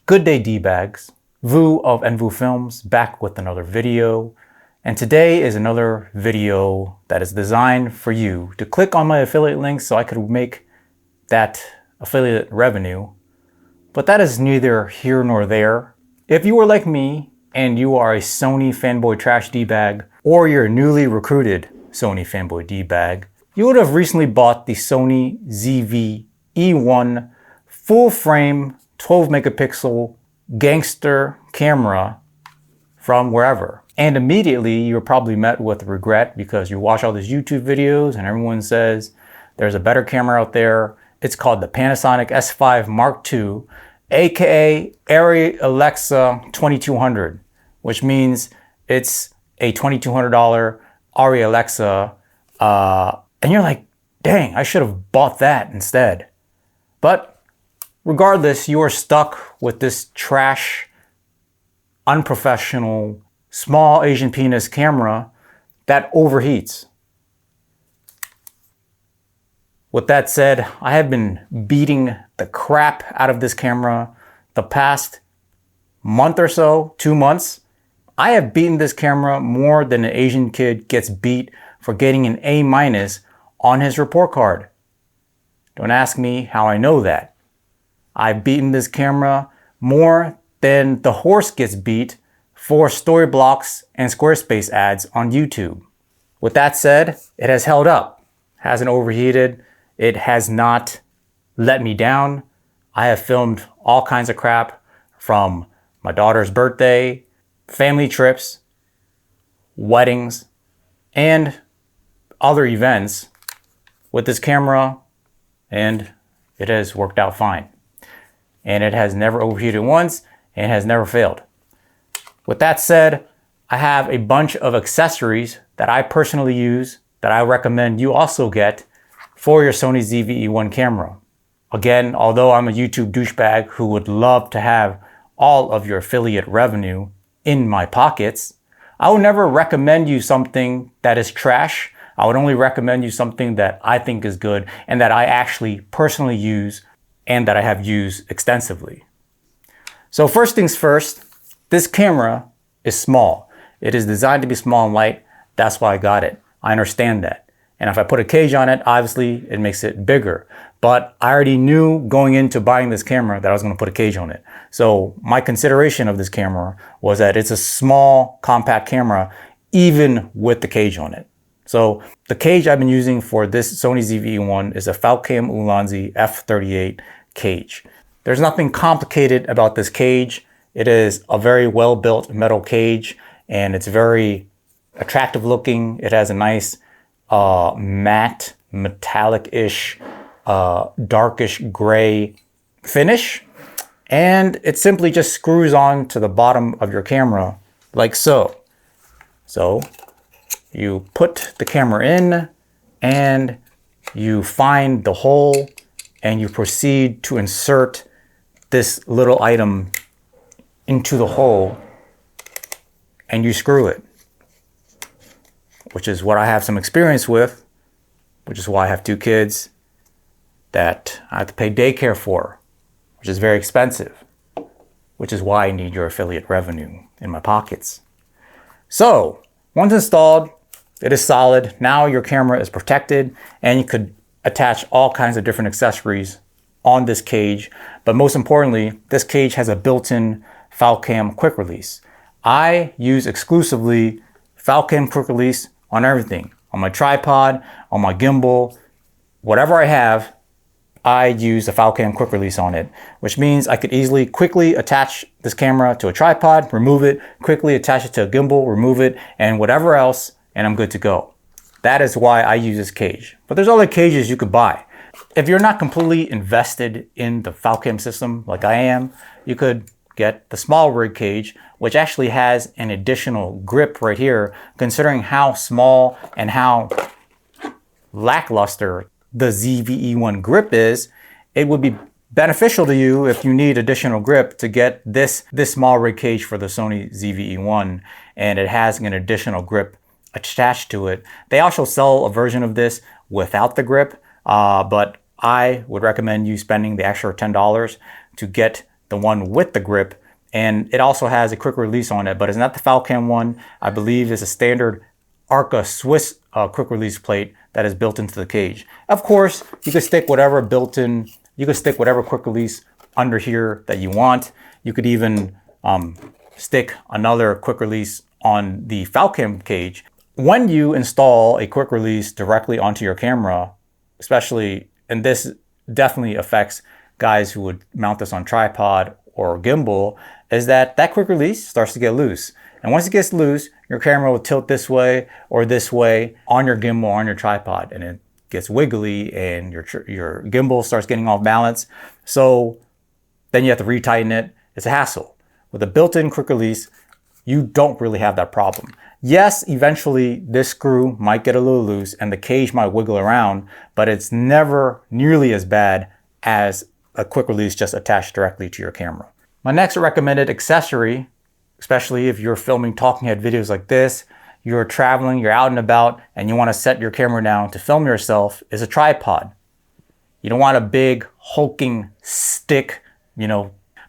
Good day D-bags, Vu of NVU Films back with another video, and today is another video that is designed for you to click on my affiliate links so I could make that affiliate revenue, but that is neither here nor there. If you are like me and you are a Sony fanboy trash D-bag, or you're a newly recruited Sony fanboy D-bag, you would have recently bought the Sony ZV-E1 full frame 12 megapixel gangster camera from wherever. And immediately you're probably met with regret because you watch all these YouTube videos and everyone says there's a better camera out there. It's called the Panasonic S5 Mark II, aka Arri Alexa 2200, which means it's a $2,200 Arri Alexa. And you're like, dang, I should have bought that instead. But regardless, you are stuck with this trash, unprofessional, small Asian penis camera that overheats. With that said, I have been beating the crap out of this camera the past month or so, 2 months. I have beaten this camera more than an Asian kid gets beat for getting an A- on his report card. Don't ask me how I know that. I've beaten this camera more than the horse gets beat for story blocks and Squarespace ads on YouTube. With that said, it has held up, hasn't overheated, it has not let me down. I have filmed all kinds of crap from my daughter's birthday, family trips, weddings, and other events with this camera, and it has worked out fine. And it has never overheated once and has never failed. With that said, I have a bunch of accessories that I personally use that I recommend you also get for your Sony ZV-E1 camera. Again, although I'm a YouTube douchebag who would love to have all of your affiliate revenue in my pockets, I would never recommend you something that is trash. I would only recommend you something that I think is good and that I actually personally use and that I have used extensively. So first things first, this camera is small. It is designed to be small and light. That's why I got it. I understand that. And if I put a cage on it, obviously it makes it bigger. But I already knew going into buying this camera that I was going to put a cage on it. So my consideration of this camera was that it's a small, compact camera, even with the cage on it. So the cage I've been using for this Sony ZV-E1 is a Falcam Ulanzi F38 cage. There's nothing complicated about this cage. It is a very well-built metal cage and it's very attractive looking. It has a nice matte, metallic-ish, darkish gray finish. And it simply just screws on to the bottom of your camera like so. So you put the camera in and you find the hole and you proceed to insert this little item into the hole and you screw it, which is what I have some experience with, which is why I have 2 kids that I have to pay daycare for, which is very expensive, which is why I need your affiliate revenue in my pockets. So once installed, it is solid. Now your camera is protected and you could attach all kinds of different accessories on this cage. But most importantly, this cage has a built-in Falcam quick release. I use exclusively Falcam quick release on everything. On my tripod, on my gimbal, whatever I have, I use a Falcam quick release on it, which means I could easily quickly attach this camera to a tripod, remove it, quickly attach it to a gimbal, remove it, and whatever else, and I'm good to go. That is why I use this cage. But there's other cages you could buy. If you're not completely invested in the Falcam system like I am, you could get the Smallrig cage, which actually has an additional grip right here, considering how small and how lackluster the ZV-E1 grip is. It would be beneficial to you if you need additional grip to get this Smallrig cage for the Sony ZV-E1, and it has an additional grip attached to it. They also sell a version of this without the grip, but I would recommend you spending the extra $10 to get the one with the grip, and it also has a quick release on it, but it's not the Falcam one. I believe it's a standard Arca Swiss quick release plate that is built into the cage. Of course, you could stick whatever you could stick whatever quick release under here that you want. You could even stick another quick release on the Falcam cage. When you install a quick release directly onto your camera, especially, and this definitely affects guys who would mount this on tripod or gimbal, is that quick release starts to get loose. And once it gets loose, your camera will tilt this way or this way on your gimbal, on your tripod, and it gets wiggly and your gimbal starts getting off balance. So then you have to retighten it. It's a hassle. With a built-in quick release, you don't really have that problem. Yes, eventually this screw might get a little loose and the cage might wiggle around, but it's never nearly as bad as a quick release just attached directly to your camera. My next recommended accessory, especially if you're filming talking head videos like this, you're traveling, you're out and about, and you want to set your camera down to film yourself, is a tripod. You don't want a big hulking stick,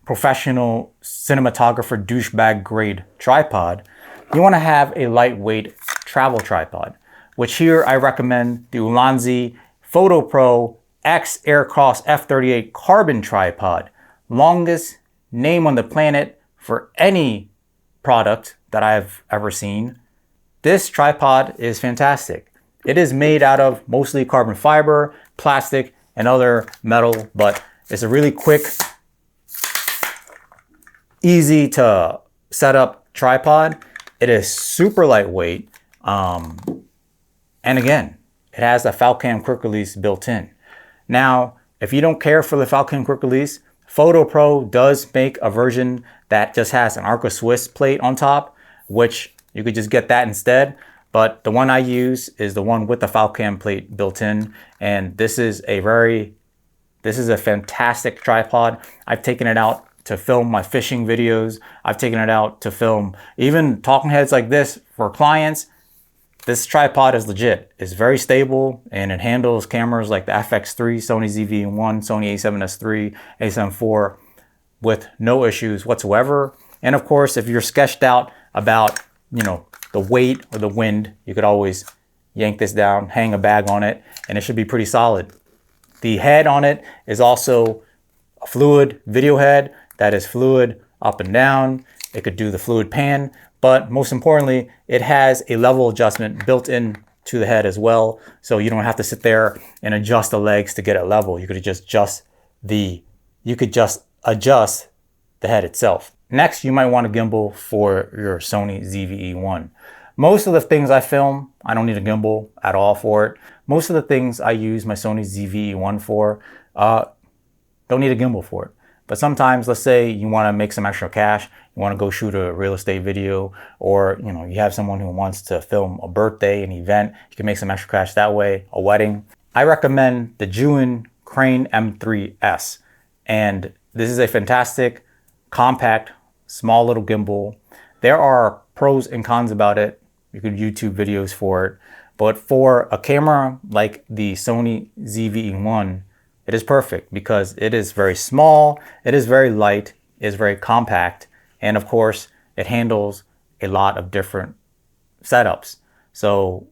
professional cinematographer douchebag grade tripod. You want to have a lightweight travel tripod, which here I recommend the Ulanzi Fotopro X Aircross F38 carbon tripod. Longest name on the planet for any product that I've ever seen. This tripod is fantastic. It is made out of mostly carbon fiber, plastic, and other metal, but it's a really quick, easy to set up tripod. It is super lightweight. And again, it has a Falcam quick release built in. Now, if you don't care for the Falcam quick release, Fotopro does make a version that just has an Arca Swiss plate on top, which you could just get that instead. But the one I use is the one with the Falcam plate built in. And this is a fantastic tripod. I've taken it out to film my fishing videos. I've taken it out to film even talking heads like this for clients. This tripod is legit. It's very stable and it handles cameras like the FX3, Sony ZV-E1, Sony a7S III, a7 IV with no issues whatsoever. And of course, if you're sketched out about, the weight or the wind, you could always yank this down, hang a bag on it, and it should be pretty solid. The head on it is also a fluid video head that is fluid up and down. It could do the fluid pan, but most importantly, it has a level adjustment built in to the head as well. So you don't have to sit there and adjust the legs to get it level. You could just adjust the head itself. Next, you might want a gimbal for your Sony ZV-E1. Most of the things I film, I don't need a gimbal at all for it. Most of the things I use my Sony ZV-E1 for, don't need a gimbal for it. But sometimes, let's say you want to make some extra cash, you want to go shoot a real estate video, or you have someone who wants to film a birthday, an event, you can make some extra cash that way, a wedding. I recommend the Zhiyun Crane-M 3S. And this is a fantastic, compact, small little gimbal. There are pros and cons about it. You could YouTube videos for it. But for a camera like the Sony ZV-E1, it is perfect because it is very small, it is very light, it is very compact, and of course, it handles a lot of different setups. So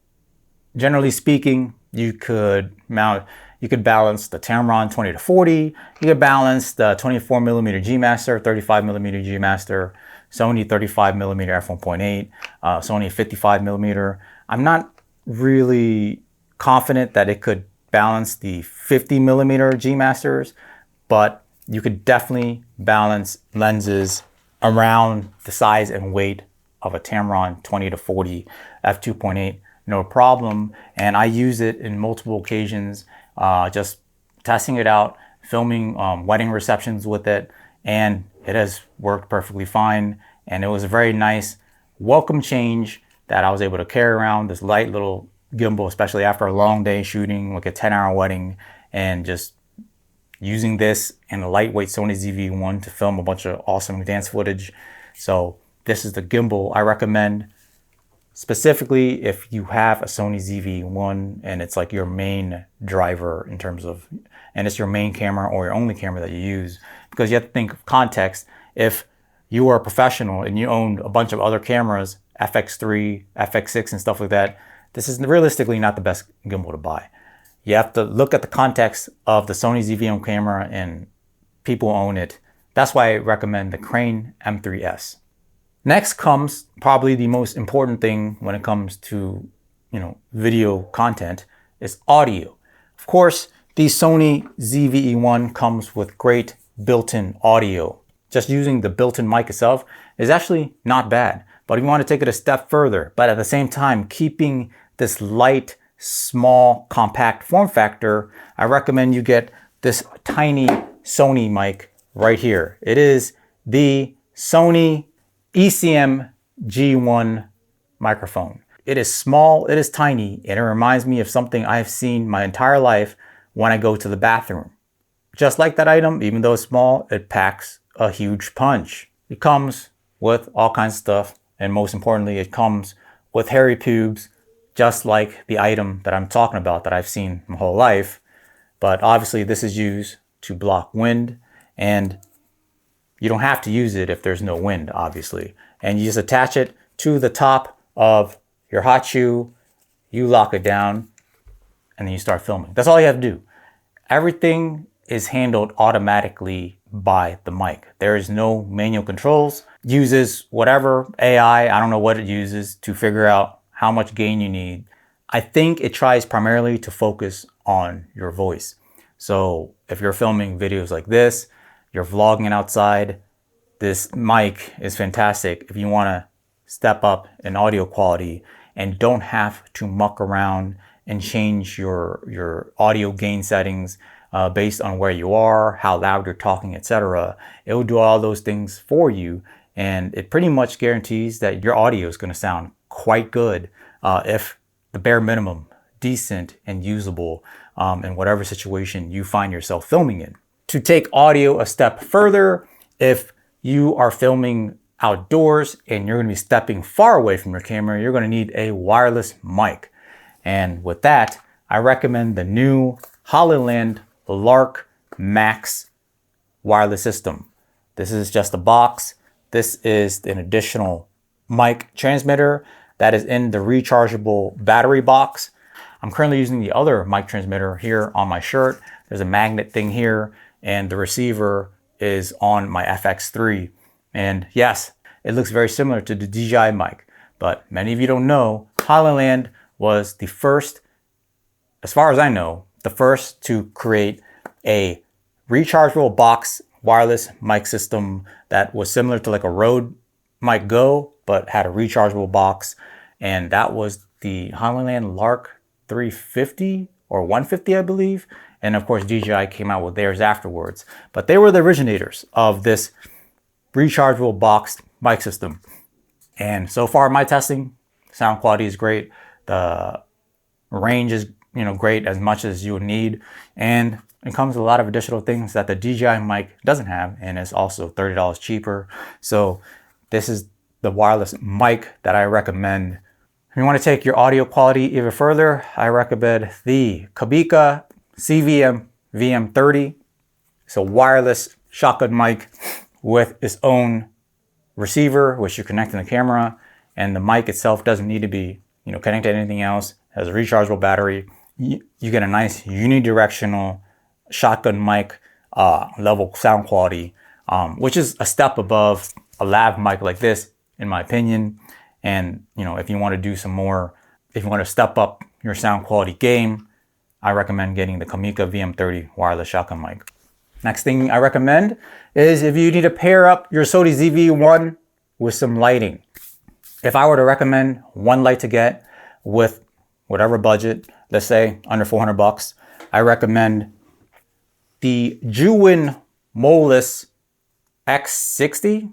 generally speaking, you could balance the Tamron 20-40, you could balance the 24mm G Master, 35mm G Master, Sony 35mm f1.8, Sony 55mm. I'm not really confident that it could balance the 50mm G Masters, but you could definitely balance lenses around the size and weight of a Tamron 20-40 f2.8, no problem. And I use it in multiple occasions, just testing it out, filming wedding receptions with it, and it has worked perfectly fine. And it was a very nice welcome change that I was able to carry around this light little gimbal, especially after a long day shooting like a 10-hour wedding, and just using this and a lightweight Sony ZV-E1 to film a bunch of awesome dance footage. So this is the gimbal I recommend. specifically if you have a Sony ZV-E1 and it's like your main driver in terms of, and it's your main camera or your only camera that you use, because you have to think of context. If you are a professional and you own a bunch of other cameras, FX3, FX6 and stuff like that, this is realistically not the best gimbal to buy. You have to look at the context of the Sony ZV-E1 camera and people own it. That's why I recommend the Crane-M 3S. Next comes probably the most important thing when it comes to, video content is audio. Of course, the Sony ZV-E1 comes with great built-in audio. Just using the built-in mic itself is actually not bad. But if you want to take it a step further, but at the same time keeping this light, small, compact form factor, I recommend you get this tiny Sony mic right here. It is the Sony ECM-G1 microphone. It is small, it is tiny, and it reminds me of something I've seen my entire life when I go to the bathroom. Just like that item, even though it's small, it packs a huge punch. It comes with all kinds of stuff, and most importantly, it comes with hairy pubes, just like the item that I'm talking about that I've seen my whole life. But obviously this is used to block wind, and you don't have to use it if there's no wind, obviously. And you just attach it to the top of your hot shoe, you lock it down, and then you start filming. That's all you have to do. Everything is handled automatically by the mic. There is no manual controls. Uses whatever AI, I don't know what it uses to figure out how much gain you need. I think it tries primarily to focus on your voice. So if you're filming videos like this, you're vlogging outside, this mic is fantastic if you want to step up in audio quality and don't have to muck around and change your audio gain settings based on where you are, how loud you're talking, etc. It will do all those things for you, and it pretty much guarantees that your audio is going to sound quite good, if the bare minimum, decent and usable in whatever situation you find yourself filming in. To take audio a step further, if you are filming outdoors and you're going to be stepping far away from your camera, you're going to need a wireless mic. And with that, I recommend the new Hollyland Lark MAX wireless system. This is just a box. This is an additional mic transmitter that is in the rechargeable battery box. I'm currently using the other mic transmitter here on my shirt. There's a magnet thing here, and the receiver is on my FX3. And yes, it looks very similar to the DJI mic, but many of you don't know, Hollyland was the first, as far as I know, the first to create a rechargeable box wireless mic system that was similar to like a Rode Mic Go, but had a rechargeable box. And that was the Hollyland Lark 350 or 150, I believe. And of course, DJI came out with theirs afterwards. But they were the originators of this rechargeable box mic system. And so far, my testing, sound quality is great. The range is, great, as much as you would need. And it comes with a lot of additional things that the DJI mic doesn't have, and it's also $30 cheaper. So this is the wireless mic that I recommend. If you want to take your audio quality even further, I recommend the Comica VM30. It's a wireless shotgun mic with its own receiver, which you connect to the camera, and the mic itself doesn't need to be, connected to anything else. It has a rechargeable battery. You get a nice unidirectional shotgun mic level sound quality, which is a step above a lav mic like this, in my opinion. And if you want to do some more, if you want to step up your sound quality game, I recommend getting the Comica VM30 wireless shotgun mic. Next thing I recommend is if you need to pair up your Sony ZV-E1 with some lighting. If I were to recommend one light to get with whatever budget, let's say under 400 bucks, I recommend the Zhiyun Molus X60.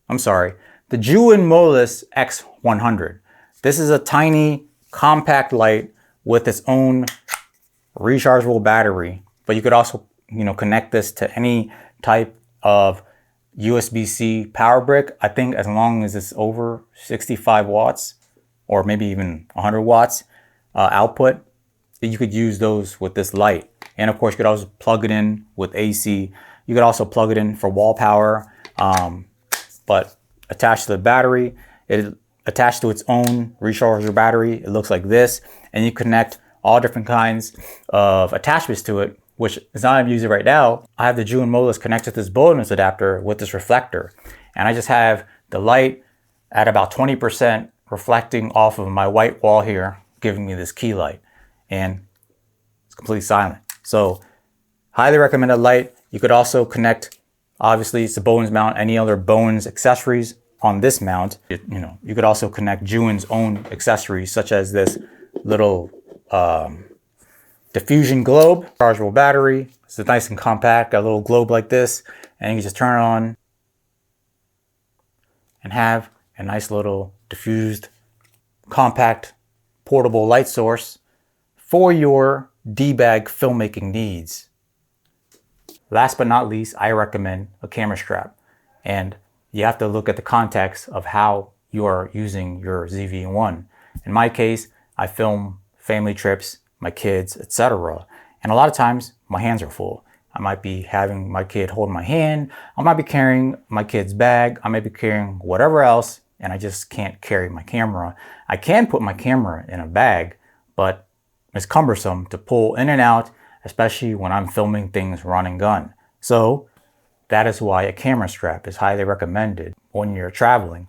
I'm sorry, the Zhiyun Molus X100. This is a tiny, compact light with its own rechargeable battery, but you could also, connect this to any type of USB-C power brick. I think as long as it's over 65 watts, or maybe even 100 watts output, you could use those with this light. And of course, you could also plug it in with AC. You could also plug it in for wall power, but attached to the battery, it attached to its own rechargeable battery. It looks like this, and you connect all different kinds of attachments to it, which is not I'm using right now. I have the Zhiyun Molus connected to this bonus adapter with this reflector, and I just have the light at about 20% reflecting off of my white wall here, giving me this key light, and it's completely silent. So highly recommended light. You could also connect, obviously it's a Bowens mount, any other Bowens accessories on this mount. You could also connect Zhiyun's own accessories, such as this little diffusion globe, rechargeable battery. It's nice and compact, got a little globe like this, and you can just turn it on and have a nice little diffused, compact, portable light source for your D-bag filmmaking needs. Last but not least, I recommend a camera strap. And you have to look at the context of how you are using your ZV-E1. In my case, I film family trips, my kids, etc. And a lot of times my hands are full. I might be having my kid hold my hand. I might be carrying my kid's bag. I might be carrying whatever else, and I just can't carry my camera. I can put my camera in a bag, but it's cumbersome to pull in and out, especially when I'm filming things run and gun. So that is why a camera strap is highly recommended when you're traveling.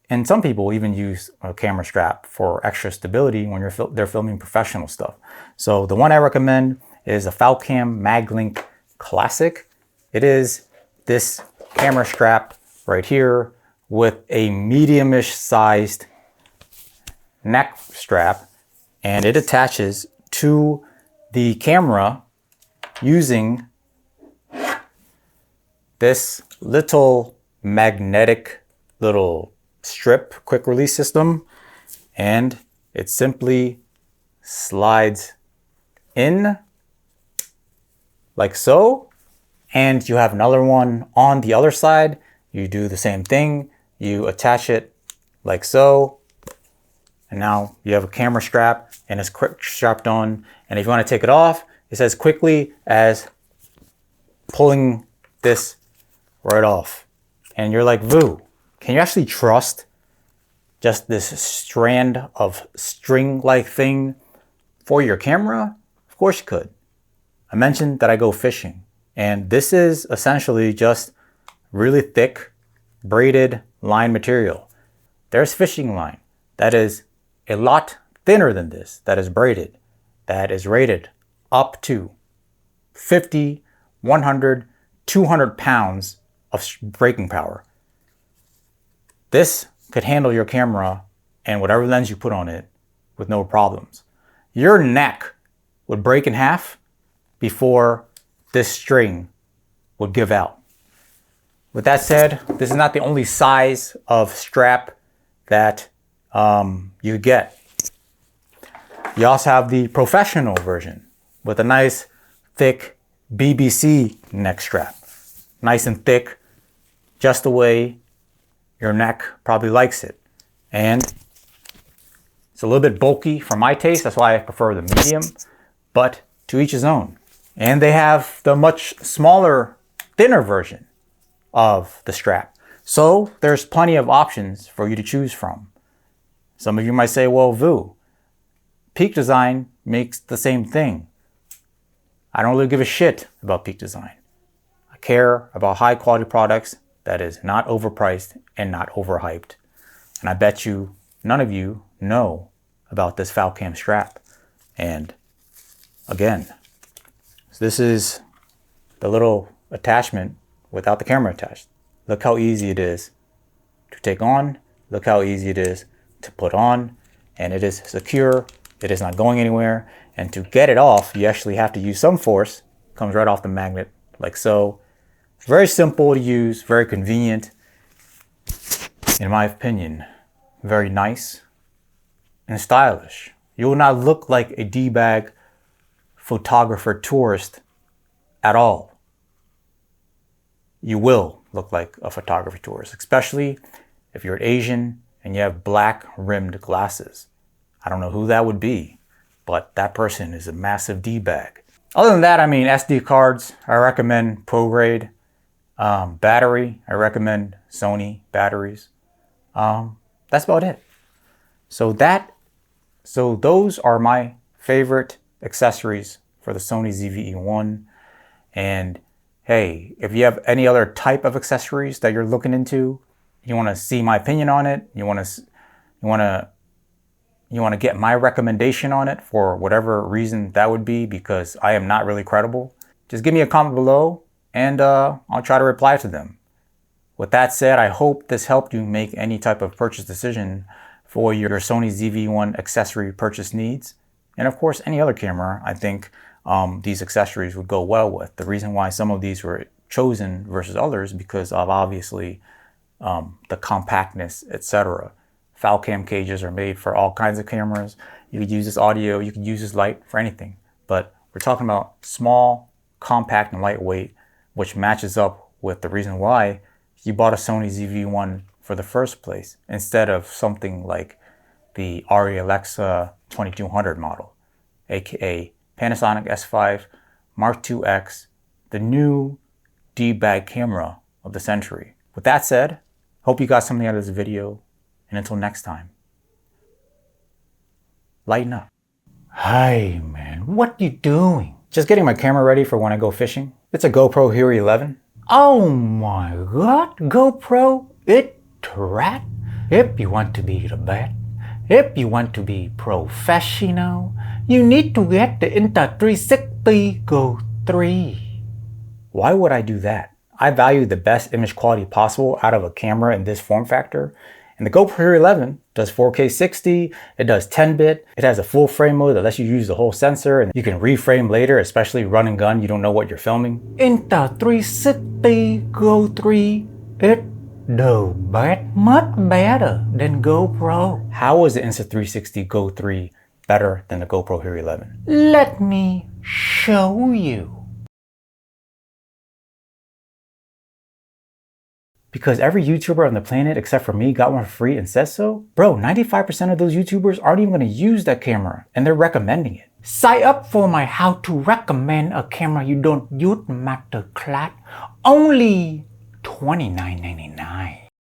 And some people even use a camera strap for extra stability when they're filming professional stuff. So the one I recommend is a Falcam Maglink Classic. It is this camera strap right here with a medium-ish sized neck strap, and it attaches to the camera using this little magnetic little strip quick release system, and it simply slides in like so, and you have another one on the other side. You do the same thing, you attach it like so, and now you have a camera strap and it's quick strapped on. And if you want to take it off, it's as quickly as pulling this right off. And you're like, Vu, can you actually trust just this strand of string-like thing for your camera? Of course you could. I mentioned that I go fishing, and this is essentially just really thick braided line material. There's fishing line that is a lot thinner than this, that is braided, that is rated up to 50, 100, 200 pounds of breaking power. This could handle your camera and whatever lens you put on it with no problems. Your neck would break in half before this string would give out. With that said, this is not the only size of strap that you get. You also have the professional version with a nice thick BBC neck strap. Nice and thick, just the way your neck probably likes it. And it's a little bit bulky for my taste, that's why I prefer the medium, but to each his own. And they have the much smaller, thinner version of the strap. So there's plenty of options for you to choose from. Some of you might say, well, Vu, Peak Design makes the same thing. I don't really give a shit about Peak Design. I care about high quality products that is not overpriced and not overhyped. And I bet you none of you know about this Falcam strap. And again, this is the little attachment without the camera attached. Look how easy it is to take on. Look how easy it is to put on. And it is secure. It is not going anywhere. And to get it off, you actually have to use some force. It comes right off the magnet like so. Very simple to use, very convenient. In my opinion, very nice and stylish. You will not look like a D-bag photographer tourist at all. You will look like a photography tourist, especially if you're Asian and you have black rimmed glasses. I don't know who that would be, but that person is a massive D-bag. Other than that, I mean, SD cards, I recommend ProGrade. Battery, I recommend Sony batteries. That's about it. So those are my favorite accessories for the Sony ZV-E1. And hey, if you have any other type of accessories that you're looking into, you want to see my opinion on it, you want to get my recommendation on it for whatever reason that would be, because I am not really credible, just give me a comment below and I'll try to reply to them. With that said, I hope this helped you make any type of purchase decision for your Sony ZV-E1 accessory purchase needs. And of course, any other camera, I think these accessories would go well with. The reason why some of these were chosen versus others, because of obviously the compactness, etc. Falcam cages are made for all kinds of cameras. You could use this audio, you could use this light for anything. But we're talking about small, compact, and lightweight, which matches up with the reason why you bought a Sony ZV-E1 for the first place, instead of something like the Arri Alexa 2200 model, aka Panasonic S5 Mark II X, the new D-bag camera of the century. With that said, hope you got something out of this video, and until next time, lighten up. Hey man, what you doing? Just getting my camera ready for when I go fishing. It's a GoPro Hero 11. Oh my god, GoPro, it's rat. If you want to be the best, if you want to be professional, you need to get the Insta360 Go 3. Why would I do that? I value the best image quality possible out of a camera in this form factor. And the GoPro Hero 11 does 4K 60, it does 10-bit, it has a full frame mode that lets you use the whole sensor, and you can reframe later, especially run and gun, you don't know what you're filming. Insta360 Go 3, it does much better than GoPro. How is the Insta360 Go 3 better than the GoPro Hero 11? Let me show you. Because every YouTuber on the planet except for me got one for free and says so? Bro, 95% of those YouTubers aren't even going to use that camera, and they're recommending it. Sign up for my how to recommend a camera you don't use masterclass, only $29.99.